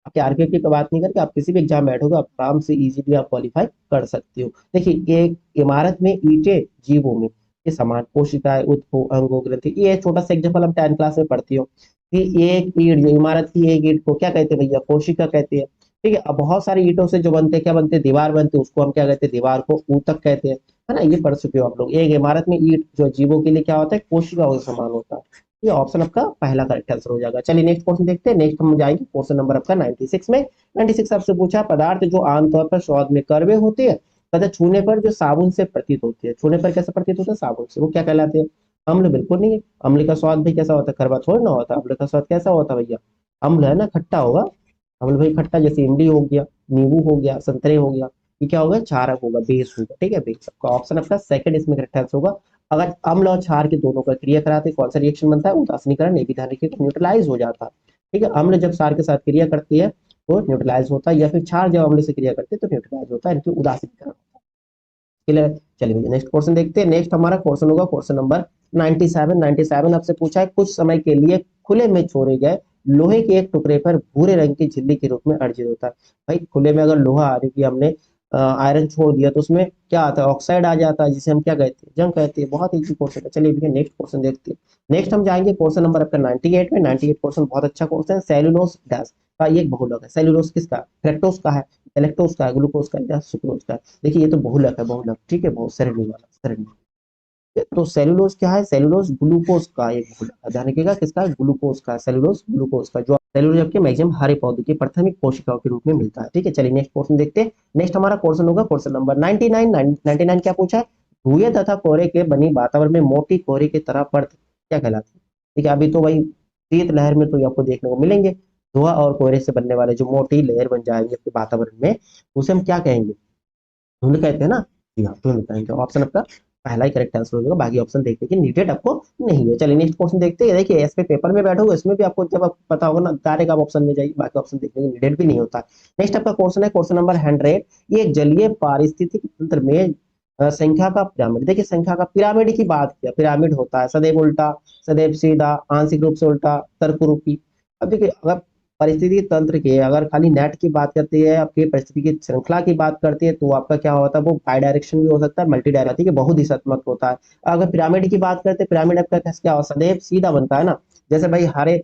आपके आरपीएफ की बात नहीं करके आप किसी भी एग्जाम बैठोगे, आप आराम से इजीली आप क्वालिफाई कर सकते हो। देखिए एक इमारत में ईंटें जीवों में ये समान कोशिकाएं उत्पो अंगों ग्रंथि, ये छोटा सा एग्जाम्पल हम 10 क्लास में पढ़ती हो कि एक ईंट, जो इमारत की एक ईंट को क्या कहते हैं भैया, कोशिका कहते हैं। ठीक है, अब बहुत सारी ईंटों से जो बनते हैं, क्या बनते हैं, दीवार बनते हैं, उसको हम क्या कहते हैं, दीवार को ऊतक कहते हैं, है ना। ये पढ़ चुके हो आप लोग। एक इमारत में ईंट जो जीवों के लिए क्या होता है, कोशिका के समान होता है। ये ऑप्शन आपका पहला करेक्ट आंसर हो जाएगा। चलिए नेक्स्ट क्वेश्चन देखते हैं। नेक्स्ट हम जाएंगे क्वेश्चन नंबर आपका 96 में। 96 आपसे पूछा पदार्थ जो आमतौर पर स्वाद में कड़वे होते हैं तथा छूने पर जो साबुन से प्रतीत होती है, छूने पर कैसे प्रतीत होता है, साबुन से, वो क्या कहलाते हैं, अम्ल। बिल्कुल नहीं है, अम्ल का स्वाद भी कैसा होता है, कड़वा थोड़ी ना होता। अम्ल का स्वाद कैसा होता है भैया, अम्ल है ना, खट्टा होगा। अम्ल भाई खट्टा, जैसे इमली हो गया, नींबू हो गया, संतरे हो गया, ये क्या होगा, क्षारक होगा, बेस होगा। ठीक है, बेस आपका ऑप्शन आपका सेकंड इसमें करेक्ट आंसर होगा। अगर अम्ल और क्षार के दोनों का क्रिया कराते कौन सा रिएक्शन बनता है, उदासीनीकरण। ये भी ध्यान रखिए, न्यूट्रलाइज हो जाता है। ठीक है, अम्ल जब क्षार के साथ क्रिया करती है तो न्यूट्रलाइज होता है, या फिर क्षार जब अम्ल से क्रिया करते हैं तो न्यूट्रलाइज होता है, इनकी उदासीनीकरण। क्लियर। चलिए भैया नेक्स्ट क्वेश्चन देखते हैं। नेक्स्ट हमारा क्वेश्चन होगा क्वेश्चन नंबर 97। 97 आपसे पूछा है कुछ समय के लिए खुले में छोड़े गए लोहे के एक टुकड़े पर भूरे रंग की झिल्ली के रूप में अर्जित होता है। भाई खुले में अगर लोहा आने की हमने आयरन छोड़ दिया तो उसमें क्या आता है, ऑक्साइड आ जाता है, जिसे हम क्या कहते हैं, जंग कहते हैं। बहुत इजी क्वेश्चन है। चलिए भैया नेक्स्ट क्वेश्चन देखते हैं। नेक्स्ट हम जाएंगे क्वेश्चन नंबर आपका 98 में। 98 क्वेश्चन बहुत अच्छा क्वेश्चन है। सेलुलोज डैश का ये एक बहुलक है। सेलुलोज किसका, फ्रक्टोज का है, इलेक्ट्रोज का है, ग्लूकोज का है या सुक्रोज का है। देखिए ये तो बहुलक है, बहुलक। ठीक है, बहुत सरणी वाला, सरणी। तो सेलुलोज क्या है, सेलुलोज ग्लूकोज का एक बहुलक है। ध्यान रखिएगा किसका, ग्लूकोज का, सेलुलोज ग्लूकोज का। जो सेलुलोज आपके मैक्सिमम हरे पौधे की प्राथमिक कोशिकाओं के रूप में मिलता है। ठीक है, चलिए नेक्स्ट क्वेश्चन देखते हैं। नेक्स्ट हमारा क्वेश्चन होगा क्वेश्चन नंबर 99। 99 क्या पूछा है, धुएं तथा कोहरे के बनी वातावरण में मोटी कोहरे की तरह पड़ती क्या कहलाती है। ठीक है, अभी तो भाई शीत लहर में तो आपको देखने को मिलेंगे धुआं और कोहरे से बनने वाले जो मोटी लेयर बन जाएंगे आपके वातावरण में, उसे हम क्या कहेंगे, धुंध कहते हैं ना। जी हाँ, धुंध कहेंगे। ऑप्शन आपका पहला ही करेक्ट आंसर हो जाएगा, बाकी ऑप्शन देखने की नीडेड आपको नहीं है। चलिए नेक्स्ट क्वेश्चन देखते हैं। देखिए ऐसे पेपर में बैठोगे इसमें भी आपको जब आप पता होगा ना, डायरेक्ट आप ऑप्शन में जाइए, बाकी ऑप्शन देखने की नीडेड भी नहीं होता। नेक्स्ट आपका क्वेश्चन है क्वेश्चन नंबर 100। ये एक जलीय पारिस्थितिक तंत्र में संख्या का पिरामिड। देखिए संख्या का पिरामिड की बात किया, पिरामिड होता है सदैव उल्टा, सदैव सीधा, आंशिक रूप से उल्टा, तर्करूपी। अब देखिए अगर परिस्थिति तंत्र के अगर खाली नेट की बात करती है, आपकी परिस्थिति की श्रृंखला की बात करती है, तो आपका क्या होता है, वो बाई डायरेक्शन भी हो सकता है, मल्टी डायरेक्शन के बहु दिशात्मक होता है। अगर पिरामिड की बात करते हैं, पिरामिड आपका क्या होता है, सदैव सीधा बनता है ना। जैसे भाई हरे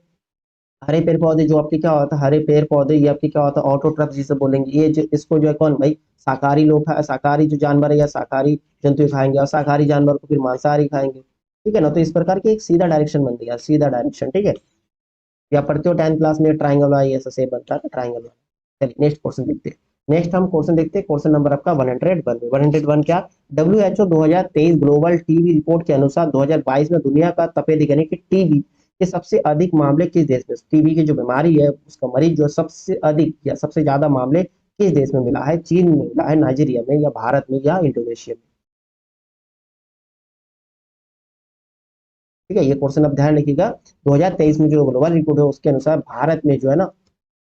हरे पेड़ पौधे जो आपके क्या होता है, हरे पेड़ पौधे ये आपके क्या होता है, ऑटोट्रफ जिसे बोलेंगे। ये जो इसको जो है कौन भाई, शाकाहारी लोग शाकाहारी जो जानवर है या शाकाहारी जंतु खाएंगे, और शाकाहारी जानवर को फिर मांसाहारी खाएंगे। ठीक है ना, तो इस प्रकार की एक सीधा डायरेक्शन बन गया, सीधा डायरेक्शन। ठीक है, या पढ़ते हो 10 क्लास में ट्राइंगल वाला ऐसा शेप बनता है ट्राइंगल वाला। चलिए नेक्स्ट क्वेश्चन देखते हैं। नेक्स्ट हम क्वेश्चन देखते हैं क्वेश्चन नंबर आपका 101। 101 क्या, WHO 2023 ग्लोबल टीबी रिपोर्ट के अनुसार 2022 में दुनिया का तपेदिक यानी कि टीबी के सबसे अधिक मामले किस देश में, टीबी की जो बीमारी है उसका मरीज जो सबसे अधिक या सबसे ज्यादा मामले किस देश में मिला है, चीन में मिला है, नाइजीरिया में, या भारत में, या इंडोनेशिया में। ठीक है, ये क्वेश्चन आप ध्यान रखिएगा। 2023 में जो ग्लोबल रिपोर्ट है उसके अनुसार भारत में जो है ना,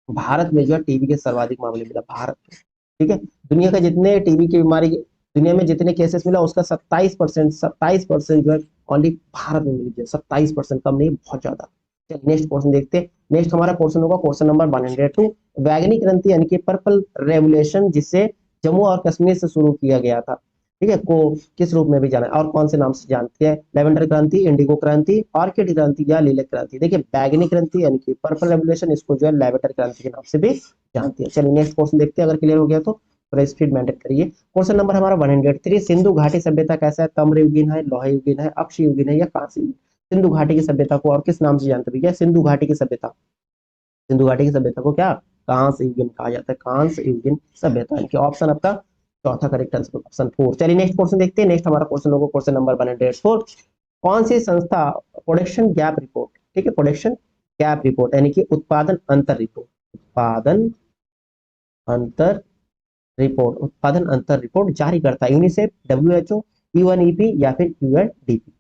भारत में जो है टीबी के सर्वाधिक मामले मिला भारत में। ठीक है, दुनिया के जितने टीबी की बीमारी, दुनिया में जितने केसेस मिला उसका 27%, 27% जो है ओनली भारत में मिली है। 27%, कम नहीं, बहुत ज्यादा। चलिए नेक्स्ट क्वेश्चन देखते हैं। नेक्स्ट हमारा क्वेश्चन होगा क्वेश्चन नंबर 102, वैगनी क्रांति यानी कि पर्पल रेवोल्यूशन जिसे जम्मू और कश्मीर से शुरू किया गया था, ठीक है, को किस रूप में भी जाना है और कौन से नाम से जानते हैं? लेवेंडर क्रांति, इंडिगो क्रांति, ऑर्किड क्रांति या लिलक क्रांति। देखिए बैगनी क्रांति यानी कि पर्पल रेवोल्यूशन, इसको जो है लेवेंडर क्रांति के नाम से भी जानते हैं। चलिए नेक्स्ट क्वेश्चन देखते हैं, अगर क्लियर हो गया तो थोड़ा स्पीड मेंटेन करिए। क्वेश्चन नंबर हमारा 103, सिंधु घाटी सभ्यता कैसा है? ताम्र युगीन है, लौह युगीन है, अक्ष युगीन है या कांस्य युगीन? सिंधु घाटी की सभ्यता को और किस नाम से जानते हैं भैया? सिंधु घाटी की सभ्यता, सिंधु घाटी की सभ्यता को क्या कांस्य युगीन कहा जाता है, कांस्य युगीन सभ्यता। इनके ऑप्शन आपका चौथा करेक्ट आंसर ऑप्शन 4। चलिए नेक्स्ट क्वेश्चन देखते हैं। नेक्स्ट हमारा क्वेश्चन होगा क्वेश्चन नंबर 104, कौन सी संस्था प्रोडक्शन गैप रिपोर्ट, ठीक है, प्रोडक्शन गैप रिपोर्ट यानी कि उत्पादन अंतर रिपोर्ट, उत्पादन अंतर रिपोर्ट, उत्पादन अंतर रिपोर्ट जारी करता है? यूनिसेफ, डब्ल्यूएचओ, यूएनईपी या फिर यूएनडीपी?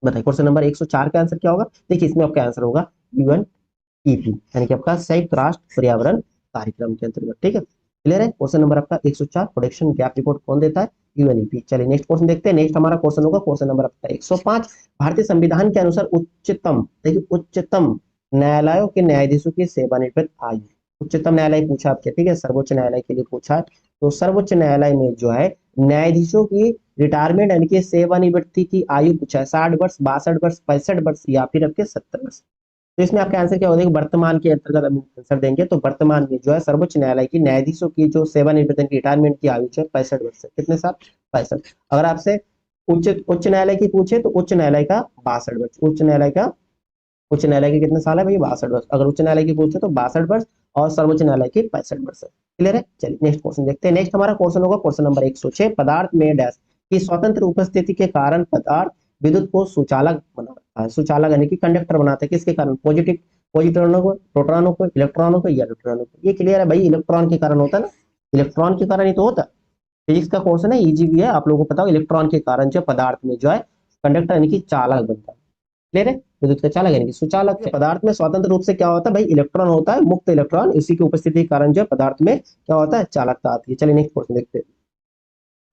बताइए क्वेश्चन नंबर 104 का आंसर क्या होगा? देखिए इसमें आपका आंसर होगा यूएनईपी यानी कि आपका संयुक्त राष्ट्र पर्यावरण कार्यक्रम के अंतर्गत, ठीक है, क्लियर है। क्वेश्चन नंबर आपका 104, प्रोडक्शन गैप रिपोर्ट कौन देता है? यूएनईपी। चलिए नेक्स्ट क्वेश्चन देखते हैं। नेक्स्ट हमारा क्वेश्चन होगा क्वेश्चन नंबर आपका 105, भारतीय संविधान के अनुसार उच्चतम, देखिए उच्चतम न्यायालयों के न्यायाधीशों की सेवानिवृत्त आयु, उच्चतम न्यायालय पूछा आपके, ठीक है, सर्वोच्च न्यायालय के लिए पूछा है। तो सर्वोच्च न्यायालय में जो है न्यायाधीशों की रिटायरमेंट यानी कि सेवानिवृत्ति की आयु पूछा है, 60 वर्ष, 62 वर्ष, 65 वर्ष या फिर आपके 70 वर्ष। तो इसमें आपका आंसर क्या होगा? वर्तमान के अंतर्गत हम आंसर देंगे। तो वर्तमान में जो है सर्वोच्च न्यायालय की न्यायाधीशों की जो सेवानिवृत्ति की रिटायरमेंट की आयु है 65 वर्ष है। कितने साल? 65। अगर आपसे उच्च उच्च न्यायालय की पूछे तो उच्च न्यायालय का 62 वर्ष, उच्च न्यायालय के कितने साल है भाई? 62 वर्ष। अगर उच्च न्यायालय की पूछे तो 62 वर्ष और सर्वोच्च न्यायालय की 65 वर्ष है। क्लियर है। चलिए नेक्स्ट क्वेश्चन देखते हैं। नेक्स्ट हमारा क्वेश्चन होगा क्वेश्चन नंबर 106, पदार्थ में डैश की स्वतंत्र उपस्थिति के कारण पदार्थ विद्युत को सुचालक बनाता है, सुचालक यानी कि कंडक्टर बनाता है, किसके कारण? पॉजिटिव पॉजिट्रॉनों को, प्रोटॉनों को, इलेक्ट्रॉनों को या न्यूट्रॉनों को? ये क्लियर है भाई, इलेक्ट्रॉन के कारण होता है ना, इलेक्ट्रॉन के कारण ही तो होता है। फिजिक्स का क्वेश्चन है, इजी भी है, आप लोगों को पता हो इलेक्ट्रॉन के कारण जो पदार्थ में जो है कंडक्टर यानी कि चालक बनता है। क्लियर है। विद्युत का चालक यानी कि सुचालक। पदार्थ में स्वतंत्र रूप से क्या होता है भाई? इलेक्ट्रॉन होता है, मुक्त इलेक्ट्रॉन, इसी की उपस्थिति के कारण जो है पदार्थ में क्या होता है? चालकता आती है। चलिए नेक्स्ट क्वेश्चन देखते हैं।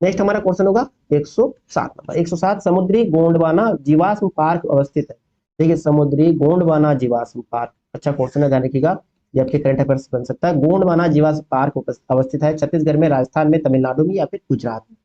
नेक्स्ट हमारा क्वेश्चन होगा 107 नंबर। 107, समुद्री गोंडवाना जीवाश्म पार्क अवस्थित है। देखिए समुद्री गोंडवाना जीवाश्म पार्क, अच्छा क्वेश्चन है, ध्यान रखिएगा, ये आपके करंट अफेयर्स बन सकता है। गोंडवाना जीवाश्म पार्क अवस्थित है छत्तीसगढ़ में, राजस्थान में, तमिलनाडु में या फिर गुजरात में?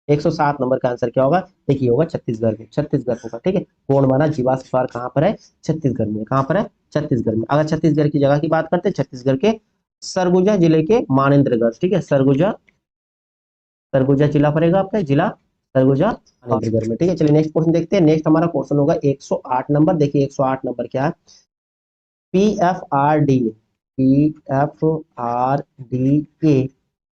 107 नंबर का आंसर क्या होगा? देखिए होगा छत्तीसगढ़ में, छत्तीसगढ़ होगा, ठीक है। गोंडवाना जीवाश्म पार्क कहाँ पर है? छत्तीसगढ़ में। कहाँ पर है? छत्तीसगढ़ में। अगर छत्तीसगढ़ की जगह की बात करते हैं, छत्तीसगढ़ के सरगुजा जिले के मानेंद्रगढ़, ठीक है, सरगुजा, सरगुजा जिला पड़ेगा आपका, जिला सरगुजा मानेंद्रगढ़ में, ठीक है। चलिए नेक्स्ट क्वेश्चन देखते हैं। नेक्स्ट हमारा क्वेश्चन होगा 108 नंबर। देखिए 108 नंबर क्या है? PFRDA, PFRDA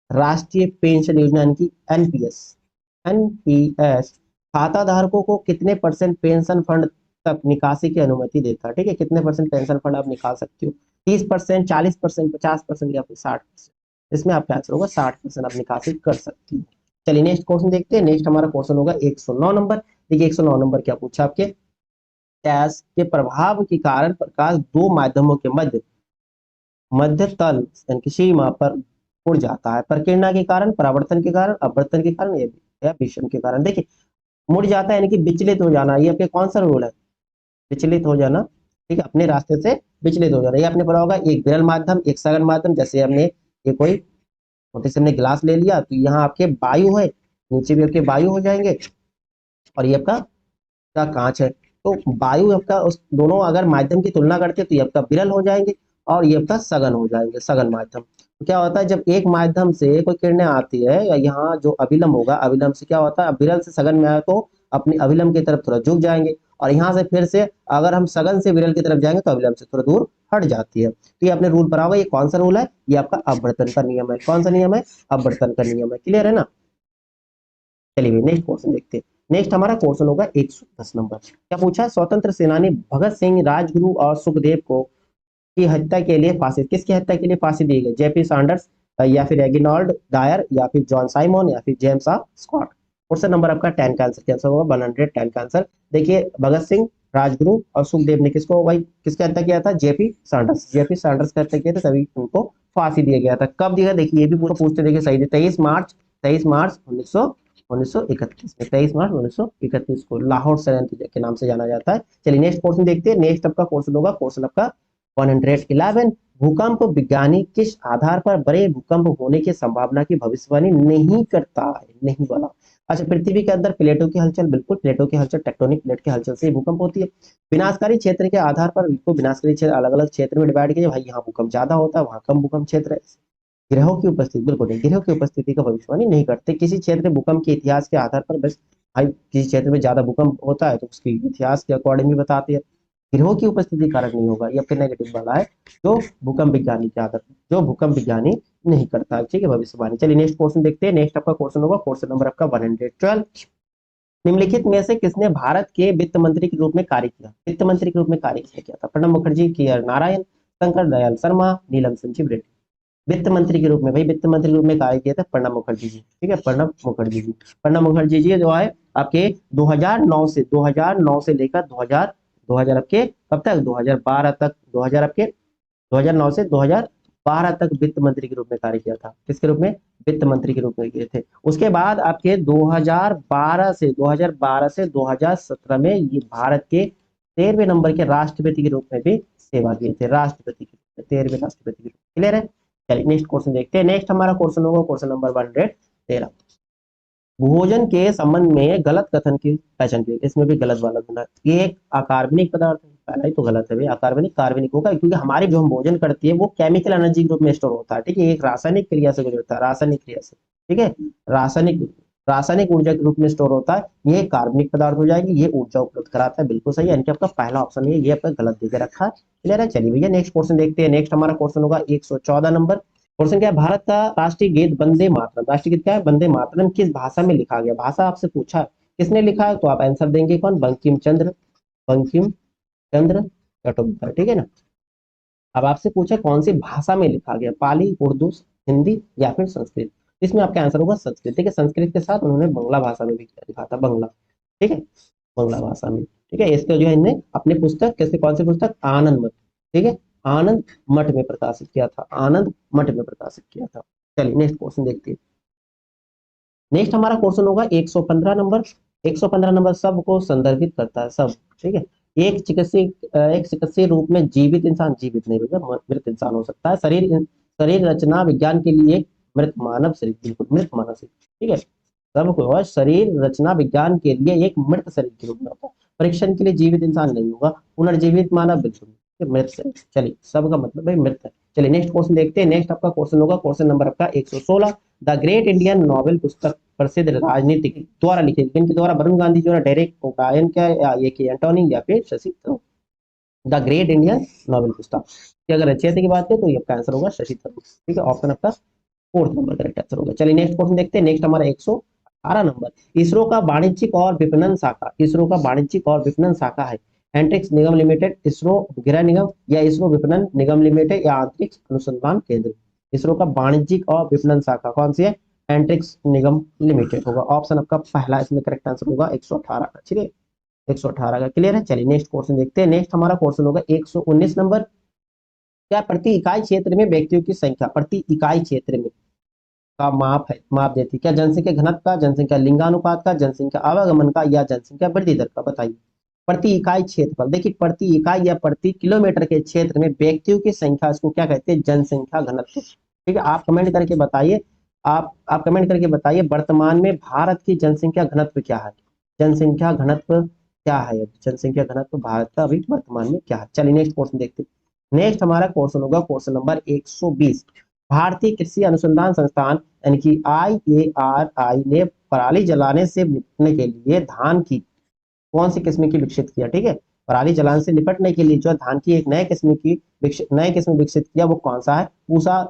राष्ट्रीय पेंशन योजना यानी कि एनपीएस, एनपीएस खाता धारकों को कितने परसेंट पेंशन फंड तक निकासी की अनुमति देता है? ठीक है, कितने परसेंट पेंशन फंड आप निकाल सकते हो? 30%, 40%, 50% या फिर 60%? इसमें आपका आंसर होगा 60% आप निकासी कर सकती हो। चलिए नेक्स्ट क्वेश्चन देखते हैं। नेक्स्ट हमारा क्वेश्चन होगा 109 नंबर। देखिए 109 नंबर क्या पूछा आपके? गैस के प्रभाव के कारण प्रकाश दो माध्यमों के मध्य मध्य तल यानी कि सीमा पर उड़ जाता है, प्रकीर्णन के कारण, परावर्तन के कारण, अपवर्तन के कारण या विषम के कारण। देखिए मुड़ जाता है यानी कि विचलित हो जाना, ये आपके कौन सा रूल है? विचलित हो जाना, ठीक है, अपने रास्ते से विचलित हो जाना। ये आपने पढ़ा होगा, एक विरल माध्यम, एक सघन माध्यम। जैसे हमने ये कोई छोटे से हमने गिलास ले लिया तो यहाँ आपके वायु है, नीचे भी आपके वायु हो जाएंगे और ये आपका कांच है, तो वायु आपका उस दोनों अगर माध्यम की तुलना करते हैं तो ये आपका विरल हो जाएंगे और ये आपका सघन हो जाएंगे, सघन माध्यम। तो क्या होता है जब एक माध्यम से कोई किरणें आती है या यहाँ जो अभिलंब होगा, अभिलंब से क्या होता है, विरल से सघन में आए तो अपने अभिलंब की तरफ थोड़ा झुक जाएंगे और यहाँ से फिर से अगर हम सघन से विरल की तरफ जाएंगे तो अभिलंब से थोड़ा दूर हट जाती है। तो ये आपने रूल पढ़ा होगा, ये कौन सा रूल है? ये आपका अपवर्तन का नियम है। कौन सा नियम है? अपवर्तन का नियम है। क्लियर है ना। चलिए नेक्स्ट क्वेश्चन देखते हैं। नेक्स्ट हमारा क्वेश्चन होगा 110 नंबर। क्या पूछा? स्वतंत्र सेनानी भगत सिंह, राजगुरु और सुखदेव को की हत्या के लिए फांसी, किसकी हत्या के लिए फांसी दी गई? जेपी सैंडर्स या फिर रेगिनॉल्ड डायर या फिर जॉन साइमन या फिर जेम्स स्कॉट? क्वेश्चन नंबर आपका 10 का आंसर कैंसर होगा 110 का आंसर। देखिए भगत सिंह, राजगुरु और सुखदेव ने किसको भाई किसका हत्या किया था? जेपी सैंडर्स, जेपी सैंडर्स का हत्या किया था, तभी उनको फांसी दिया गया था। कब दिया? देखिए ये भी पूरा पूछते, देखिए सही 23 मार्च 19 1931 में, 23 मार्च 1931 को लाहौर षड्यंत्र के नाम से जाना जाता है। चलिए नेक्स्ट क्वेश्चन देखते हैं। नेक्स्ट आपका क्वेश्चन होगा क्वेश्चन आपका 111। भूकंप विज्ञानी किस आधार पर बड़े भूकंप होने की संभावना की भविष्यवाणी नहीं करता है? नहीं बोला। अच्छा, पृथ्वी के अंदर प्लेटों की हलचल, बिल्कुल प्लेटों की हलचल, टेक्टोनिक प्लेट की हलचल से भूकंप होती है। विनाशकारी क्षेत्र के आधार पर इसको विनाशकारी क्षेत्र अलग अलग क्षेत्र में डिवाइड किया, भाई यहाँ भूकंप ज्यादा होता है, वहां कम भूकंप क्षेत्र है। ग्रहों की उपस्थिति, बिल्कुल नहीं, ग्रहों की उपस्थिति का भविष्यवाणी नहीं करते। किसी क्षेत्र में भूकंप के इतिहास के आधार पर, बस भाई किसी क्षेत्र में ज्यादा भूकंप होता है तो उसके इतिहास के अकॉर्डिंग भी बताते हैं। ग्रहों की उपस्थिति कारक नहीं होगा, ये आपके नेगेटिव वाला है, जो भूकंप विज्ञानी के आधार पर, जो भूकंप विज्ञानी नहीं करता है, ठीक है, भविष्यवाणी। चलिए नेक्स्ट क्वेश्चन देखते हैं। नेक्स्ट आपका क्वेश्चन होगा क्वेश्चन नंबर आपका 112। निम्नलिखित में से किसने भारत के वित्त मंत्री के रूप में कार्य किया? वित्त मंत्री के रूप में कार्य किसने किया था? प्रणब मुखर्जी, के आर नारायण, शंकर दयाल शर्मा, नीलम संजीव रेड्डी। वित्त मंत्री के रूप में, भाई वित्त मंत्री के रूप में कार्य किया था प्रणब मुखर्जी जी, ठीक है, प्रणब मुखर्जी जी। प्रणब मुखर्जी जी जो है आपके 2009 से लेकर 2000 आपके कब तक, 2012 तक, 2000 आपके 2009 से 2012 तक वित्त मंत्री के रूप में कार्य किया था। किसके रूप में? वित्त मंत्री के रूप में किए थे। उसके बाद आपके 2012 से 2017 में ये भारत के 13वें नंबर के राष्ट्रपति के रूप में भी सेवा किए थे, राष्ट्रपति के रूप में, 13वें राष्ट्रपति के रूप में। क्लियर है? चलिए नेक्स्ट क्वेश्चन देखते हैं। नेक्स्ट हमारा क्वेश्चन होगा क्वेश्चन नंबर 113। भोजन के संबंध में गलत कथन की पहचान की। इसमें भी गलत वाला बना, ये एक अकार्बनिक पदार्थ है, पहला ही तो गलत है भाई, अकार्बनिक कार्बनिक होगा, क्योंकि हमारी जो हम भोजन करती है वो केमिकल एनर्जी के रूप में स्टोर होता है, ठीक है, एक रासायनिक क्रिया से गुजरता है, रासायनिक क्रिया से, ठीक है, रासायनिक रासायनिक ऊर्जा के रूप में स्टोर होता है, ये कार्बनिक पदार्थ हो जाएगी, ये ऊर्जा उपलब्ध कराता है, बिल्कुल सही है, यानी कि आपका पहला ऑप्शन है, ये आपका गलत देकर रखा है। क्लियर है? चलिए भैया नेक्स्ट क्वेश्चन देखते हैं। नेक्स्ट हमारा क्वेश्चन होगा 114 नंबर। क्वेश्चन क्या है? भारत का राष्ट्रीय गीत वंदे मातरम, राष्ट्रीय गीत क्या है? वंदे मातरम किस भाषा में लिखा गया? भाषा आपसे पूछा है, किसने लिखा है? तो आप आंसर देंगे कौन? बंकिम चंद्र चट्टोपाध्याय, ठीक है ना। अब आपसे पूछा कौन सी भाषा में लिखा गया, पाली, उर्दू, हिंदी या फिर संस्कृत। इसमें आपका आंसर होगा संस्कृत, ठीक है, संस्कृत के साथ उन्होंने बंगला भाषा में भी लिखा था, बंगला, ठीक है, बंगला भाषा में, ठीक है। इसका जो है इनने अपनी पुस्तक, कैसे, कौन सी पुस्तक? आनंद मठ, ठीक है, आनंद मठ में प्रकाशित किया था, आनंद मठ में प्रकाशित किया था। चलिए नेक्स्ट क्वेश्चन देखते हैं। नेक्स्ट हमारा क्वेश्चन होगा 115 नंबर। 115 नंबर सब को संदर्भित करता है, सब, ठीक है। एक चिकित्सीय रूप में जीवित इंसान, जीवित नहीं भैया, मृत इंसान हो सकता है। शरीर रचना विज्ञान के लिए मृत मानव शरीर, बिल्कुल मृत मानव शरीर, ठीक है, सबको शरीर रचना विज्ञान के लिए एक मृत शरीर के रूप में होता है। परीक्षण के लिए जीवित इंसान नहीं होगा, पुनर्जीवित मानव बिल्कुल मृत शरीर। चलिए सबका मतलब भाई मृत है। चलिए नेक्स्ट क्वेश्चन देखते हैं। नेक्स्ट आपका क्वेश्चन होगा क्वेश्चन नंबर आपका 116। द ग्रेट इंडियन नॉवेल पुस्तक प्रसिद्ध राजनीतिक द्वारा लिखी, इनके द्वारा वरुण गांधी जो है, डेरेक ओब्रायन, क्या या ये की एंटोनी या फिर Shashi Tharoor. The great Indian novel पुस्तक की अगर रचयिता की बात करें तो ये आपका आंसर होगा शशि थरूर, ठीक है, ऑप्शन आपका 4th नंबर करेक्ट आंसर होगा। चलिए नेक्स्ट क्वेश्चन देखते हैं। नेक्स्ट हमारा 118 नंबर। इसरो का वाणिज्यिक और विपणन शाखा, इसरो का वाणिज्यिक और विपणन शाखा है एंट्रिक्स निगम लिमिटेड, इसरो गृह निगम या इसरो विपणन निगम लिमिटेड या अंतरिक्ष अनुसंधान केंद्र। इसरो का वाणिज्यिक और विपणन शाखा कौन सी है? एंट्रिक्स निगम लिमिटेड होगा, ऑप्शन आपका पहला इसमें करेक्ट आंसर होगा 118 का, ठीक है, 118 का। क्लियर है? चलिए नेक्स्ट क्वेश्चन देखते हैं। नेक्स्ट हमारा क्वेश्चन होगा 119 नंबर। क्या प्रति इकाई क्षेत्र में व्यक्तियों की संख्या, प्रति इकाई क्षेत्र में का माप है, माप देती है, क्या जनसंख्या घनत्व का, जनसंख्या लिंगानुपात का, जनसंख्या आवागमन का या जनसंख्या वृद्धि दर का? बताइए। प्रति इकाई क्षेत्रफल, देखिए प्रति इकाई या प्रति किलोमीटर के क्षेत्र में व्यक्तियों की संख्या, इसको क्या कहते हैं? जनसंख्या घनत्व, ठीक है। आप कमेंट करके बताइए, आप कमेंट करके बताइए वर्तमान में भारत की जनसंख्या घनत्व क्या है? जनसंख्या घनत्व क्या है? जनसंख्या घनत्व भारत का अभी वर्तमान में क्या है? चलिए नेक्स्ट क्वेश्चन देखते हैं। नेक्स्ट हमारा क्वेश्चन होगा क्वेश्चन नंबर 120। भारतीय कृषि अनुसंधान संस्थान यानी कि IARI ने पराली जलाने से निपटने के लिए धान की कौन सी किस्म की विकसित किया, ठीक है, पराली जलाने से निपटने के लिए जो धान की एक नए किस्म विकसित किया, वो कौन सा है? पूसा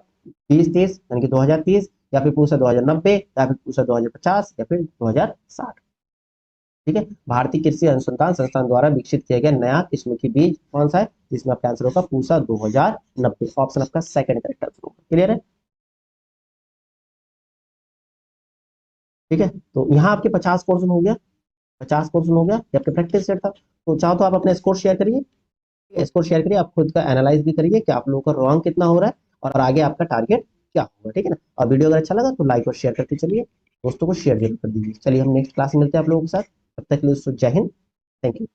2030 यानी कि 2030, या फिर पूसा 2090, या फिर पूसा 2050, या फिर 2060, ठीक है। भारतीय कृषि अनुसंधान संस्थान द्वारा विकसित किया गया नया किस्म की बीज कौन सा है? जिसमें आपका आंसर होगा पूसा 2090, ऑप्शन आपका सेकंड करेक्ट आंसर होगा। क्लियर है? ठीक है, तो यहाँ आपके 50 क्वेश्चन हो गया, 50 क्वेश्चन हो गया, ये आपके प्रैक्टिस सेट था। तो चाहो तो आप अपने स्कोर शेयर करिए, स्कोर शेयर करिए, आप खुद का एनालाइज भी करिए कि आप लोगों का रॉन्ग कितना हो रहा है और आगे आपका टारगेट क्या होगा, ठीक है ना। और वीडियो अगर अच्छा लगा तो लाइक और शेयर करते चलिए। दोस्तों को शेयर जरूर कर दीजिए। चलिए हम नेक्स्ट क्लास में मिलते हैं आप लोगों के साथ, तब तक के लिए दोस्तों जय हिंद, थैंक यू।